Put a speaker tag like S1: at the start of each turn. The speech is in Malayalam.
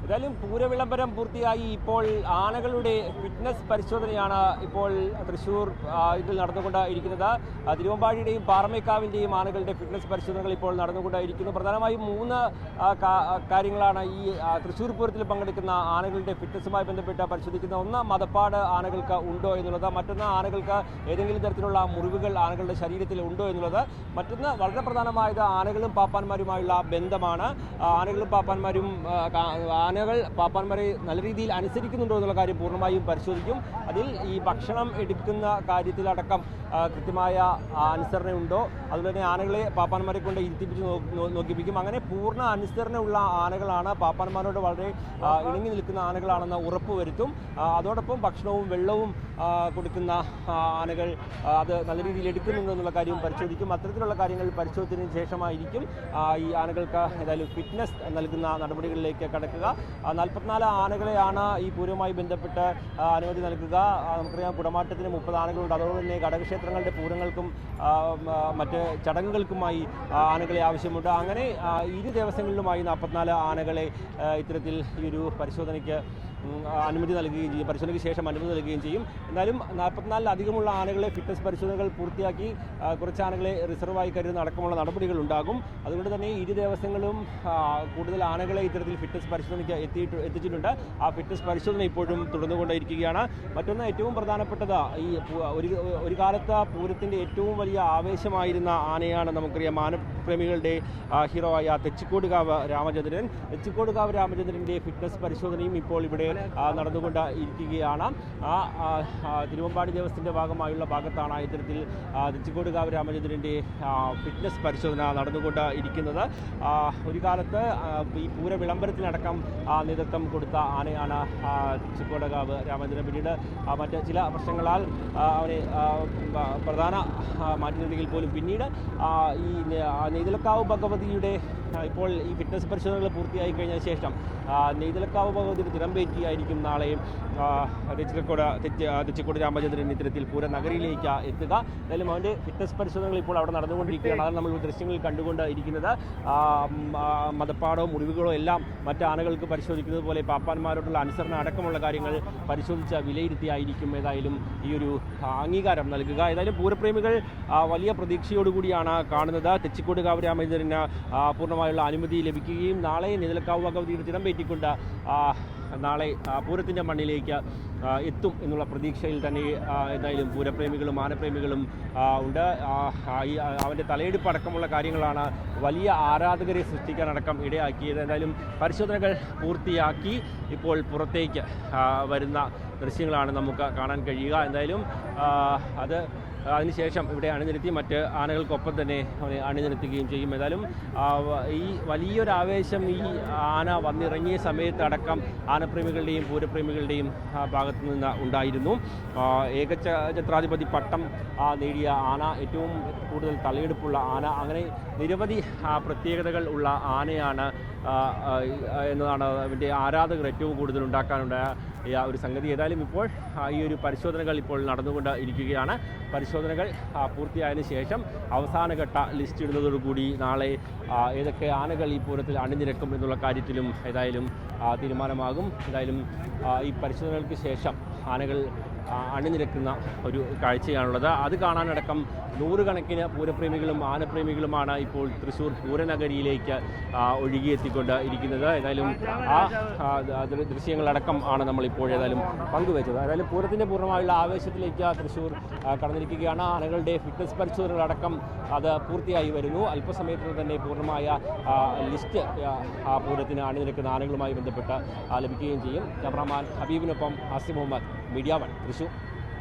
S1: ഏതായാലും പൂരവിളംബരം പൂർത്തിയായി ഇപ്പോൾ ആനകളുടെ ഫിറ്റ്നസ് പരിശോധനയാണ് ഇപ്പോൾ തൃശ്ശൂർ ഇതിൽ നടന്നുകൊണ്ട് ഇരിക്കുന്നത്. തിരുവമ്പാടിയുടെയും പാറമേക്കാവിൻ്റെയും ആനകളുടെ ഫിറ്റ്നസ് പരിശോധനകൾ ഇപ്പോൾ നടന്നുകൊണ്ടിരിക്കുന്നു. പ്രധാനമായും 3 കാര്യങ്ങളാണ് ഈ തൃശ്ശൂർ പൂരത്തിൽ പങ്കെടുക്കുന്ന ആനകളുടെ ഫിറ്റ്നസുമായി ബന്ധപ്പെട്ട് പരിശോധിക്കുന്നത്. ഒന്ന്, മദപ്പാട് ആനകൾക്ക് ഉണ്ടോ എന്നുള്ളത്. മറ്റൊന്ന്, ആനകൾക്ക് ഏതെങ്കിലും തരത്തിലുള്ള മുറിവുകൾ ആനകളുടെ ശരീരത്തിൽ ഉണ്ടോ എന്നുള്ളത്. മറ്റൊന്ന്, വളരെ പ്രധാനമായത് ആനകളും പാപ്പാന്മാരുമായുള്ള ബന്ധമാണ്. ആനകളും പാപ്പാന്മാരും ആനകൾ പാപ്പാന്മാരെ നല്ല രീതിയിൽ അനുസരിക്കുന്നുണ്ടോ എന്നുള്ള കാര്യം പൂർണ്ണമായും പരിശോധിക്കും. അതിൽ ഈ ഭക്ഷണം എടുക്കുന്ന കാര്യത്തിലടക്കം കൃത്യമായ അനുസരണയുണ്ടോ, അതുപോലെ തന്നെ ആനകളെ പാപ്പാന്മാരെ കൊണ്ട് ഇരുത്തിപ്പിച്ച് നോക്കിപ്പിക്കും. അങ്ങനെ പൂർണ്ണ അനുസരണയുള്ള ആനകളാണ്, പാപ്പാന്മാരോട് വളരെ ഇണങ്ങി നിൽക്കുന്ന ആനകളാണെന്ന് ഉറപ്പുവരുത്തും. അതോടൊപ്പം ഭക്ഷണവും വെള്ളവും കൊടുക്കുന്ന ആനകൾ അത് നല്ല രീതിയിൽ എടുക്കുന്നുണ്ടോ എന്നുള്ള കാര്യം പരിശോധിക്കും. അത്തരത്തിലുള്ള കാര്യങ്ങൾ പരിശോധിച്ചതിന് ശേഷമായിരിക്കും ഈ ആനകൾക്ക് ഏതായാലും ഫിറ്റ്നസ് നൽകുന്ന നടപടികളിലേക്ക് കടക്കുക. 44 ആനകളെയാണ് ഈ പൂരവുമായി ബന്ധപ്പെട്ട് അനുമതി നൽകുക. നമുക്കറിയാം, കുടമാറ്റത്തിന് 30 ആനകളുണ്ട്. അതുപോലെ തന്നെ ഘടകക്ഷേത്രങ്ങളുടെ പൂരങ്ങൾക്കും മറ്റ് ചടങ്ങുകൾക്കുമായി ആനകളെ ആവശ്യമുണ്ട്. അങ്ങനെ 2 ദിവസങ്ങളിലുമായി 44 ആനകളെ ഇത്തരത്തിൽ ഈ ഒരു പരിശോധനയ്ക്ക് അനുമതി നൽകുകയും ചെയ്യും. പരിശോധനയ്ക്ക് ശേഷം അനുമതി നൽകുകയും ചെയ്യും. എന്നാലും 44-ലധികമുള്ള ആനകളെ ഫിറ്റ്നസ് പരിശോധനകൾ പൂർത്തിയാക്കി കുറച്ച് ആനകളെ റിസർവായി കരുതുന്ന അടക്കമുള്ള നടപടികൾ ഉണ്ടാകും. അതുകൊണ്ട് തന്നെ 2 ദിവസങ്ങളും കൂടുതൽ ആനകളെ ഇത്തരത്തിൽ ഫിറ്റ്നസ് പരിശോധനയ്ക്ക് എത്തിച്ചിട്ടുണ്ട്. ആ ഫിറ്റ്നസ് പരിശോധന ഇപ്പോഴും തുടർന്നുകൊണ്ടിരിക്കുകയാണ്. മറ്റൊന്ന്, ഏറ്റവും പ്രധാനപ്പെട്ടത് ഈ ഒരു കാലത്ത് പൂരത്തിൻ്റെ ഏറ്റവും വലിയ ആവേശമായിരുന്ന ആനയാണ് നമുക്കറിയാം, ആനപ്രേമികളുടെ ഹീറോ ആയ തെച്ചിക്കോടുകാവ് രാമചന്ദ്രൻ. തെച്ചിക്കോടുകാവ് രാമചന്ദ്രൻ്റെ ഫിറ്റ്നസ് പരിശോധനയും ഇപ്പോൾ ഇവിടെ നടന്നുകൊണ്ട് ഇരിക്കുകയാണ്. തിരുവമ്പാടി ദേവസ്ഥത്തിൻ്റെ ഭാഗമായുള്ള ഭാഗത്താണ് ഇത്തരത്തിൽ തെച്ചിക്കോടുകാവ് രാമചന്ദ്രൻ്റെ ഫിറ്റ്നസ് പരിശോധന നടന്നുകൊണ്ട് ഇരിക്കുന്നത്. ഒരു കാലത്ത് ഈ പൂര വിളംബരത്തിനടക്കം നേതൃത്വം കൊടുത്ത ആനയാണ് തെച്ചിക്കോടുകാവ് രാമചന്ദ്രൻ. പിന്നീട് മറ്റ് ചില പ്രശ്നങ്ങളാൽ അവനെ പ്രധാന മാറ്റി നിർത്തിയെങ്കിൽ പോലും പിന്നീട് ഈ നെയ്തലക്കാവ് ഭഗവതിയുടെ ഇപ്പോൾ ഈ ഫിറ്റ്നസ് പരിശോധനകൾ പൂർത്തിയായി കഴിഞ്ഞ ശേഷം നെയ്തലക്കാവ് ഭഗവതിയുടെ തിടമ്പേറ്റിയായിരിക്കും നാളെ തെച്ചിക്കോട് രാമചന്ദ്രൻ ഇത്തരത്തിൽ പൂര നഗരിയിലേക്ക് എത്തുക. എന്തായാലും അവൻ്റെ ഫിറ്റ്നസ് പരിശോധനകൾ ഇപ്പോൾ അവിടെ നടന്നുകൊണ്ടിരിക്കുകയാണ്. അതാണ് നമ്മൾ ദൃശ്യങ്ങളിൽ കണ്ടുകൊണ്ട് ഇരിക്കുന്നത്. മദപ്പാടോ മുറിവുകളോ എല്ലാം മറ്റ് ആനകൾക്ക് പരിശോധിക്കുന്നത് പോലെ പാപ്പാന്മാരോടുള്ള അനുസരണ അടക്കമുള്ള കാര്യങ്ങൾ പരിശോധിച്ച് വിലയിരുത്തിയായിരിക്കും ഏതായാലും ഈ ഒരു അംഗീകാരം നൽകുക. ഏതായാലും പൂരപ്രേമികൾ വലിയ പ്രതീക്ഷയോടുകൂടിയാണ് കാണുന്നത്. തെച്ചിക്കോടുകാവ് രാമചന്ദ്രന് പൂർണ്ണമായുള്ള അനുമതി ലഭിക്കുകയും നാളെ നെയ്തലക്കാവ് ഭഗവതിയുടെ തിടമ്പേറ്റിക്കൊണ്ട് നാളെ പൂരത്തിൻ്റെ മണ്ണിലേക്ക് എത്തും എന്നുള്ള പ്രതീക്ഷയിൽ തന്നെ എന്തായാലും പൂരപ്രേമികളും ആനപ്രേമികളും ഉണ്ട്. അവൻ്റെ തലയെടുപ്പ് അടക്കമുള്ള കാര്യങ്ങളാണ് വലിയ ആരാധകരെ സൃഷ്ടിക്കാനടക്കം ഇടയാക്കിയത്. എന്തായാലും പരിശോധനകൾ പൂർത്തിയാക്കി ഇപ്പോൾ പുറത്തേക്ക് വരുന്ന ദൃശ്യങ്ങളാണ് നമുക്ക് കാണാൻ കഴിയുക. എന്തായാലും അതിനുശേഷം ഇവിടെ അണിനിരത്തി മറ്റ് ആനകൾക്കൊപ്പം തന്നെ അവനെ അണിനിരത്തുകയും ചെയ്യും. ഏതായാലും ഈ വലിയൊരു ആവേശം ഈ ആന വന്നിറങ്ങിയ സമയത്തടക്കം ആനപ്രേമികളുടെയും പൂരപ്രേമികളുടെയും ഭാഗത്തു നിന്ന് ഉണ്ടായിരുന്നു. ഏകഛത്രാധിപതി പട്ടം നേടിയ ആന, ഏറ്റവും കൂടുതൽ തലയെടുപ്പുള്ള ആന, അങ്ങനെ നിരവധി പ്രത്യേകതകൾ ഉള്ള ആനയാണ് എന്നതാണ് അവൻ്റെ ആരാധകർ ഏറ്റവും കൂടുതൽ ഉണ്ടാക്കാനുണ്ടായ ഒരു സംഗതി. ഏതായാലും ഇപ്പോൾ ഈ ഒരു പരിശോധനകൾ ഇപ്പോൾ നടന്നുകൊണ്ട് ഇരിക്കുകയാണ്. പരിശോധനകൾ പൂർത്തിയായതിനു ശേഷം അവസാനഘട്ട ലിസ്റ്റ് ഇടുന്നതോടുകൂടി നാളെ ഏതൊക്കെ ആനകൾ ഈ പൂരത്തിൽ അണിനിരക്കും എന്നുള്ള കാര്യത്തിലും ഏതായാലും തീരുമാനമാകും. ഏതായാലും ഈ പരിശോധനകൾക്ക് ശേഷം ആനകൾ അണിനിരക്കുന്ന ഒരു കാഴ്ചയാണുള്ളത്. അത് കാണാനടക്കം 100 കണക്കിന് പൂരപ്രേമികളും ആനപ്രേമികളുമാണ് ഇപ്പോൾ തൃശ്ശൂർ പൂരനഗരിയിലേക്ക് ഒഴുകിയെത്തിക്കൊണ്ട് ഇരിക്കുന്നത്. ഏതായാലും ദൃശ്യങ്ങളടക്കം ആണ് നമ്മളിപ്പോൾ ഏതായാലും പങ്കുവച്ചത്. ഏതായാലും പൂരത്തിൻ്റെ പൂർണ്ണമായുള്ള ആവേശത്തിലേക്ക് തൃശ്ശൂർ കടന്നിരിക്കുകയാണ്. ആനകളുടെ ഫിറ്റ്നസ് പരിശോധനകളടക്കം അത് പൂർത്തിയായി വരുന്നു. അല്പസമയത്തിന് തന്നെ പൂർണ്ണമായ ലിസ്റ്റ് പൂരത്തിന് അണിനിരക്കുന്ന ആനകളുമായി ബന്ധപ്പെട്ട് ലഭിക്കുകയും ചെയ്യും. ക്യാമറാമാൻ ഹബീബിനൊപ്പം ആസിഫ് മുഹമ്മദ്, മീഡിയ 1 തൃശ്ശൂർ.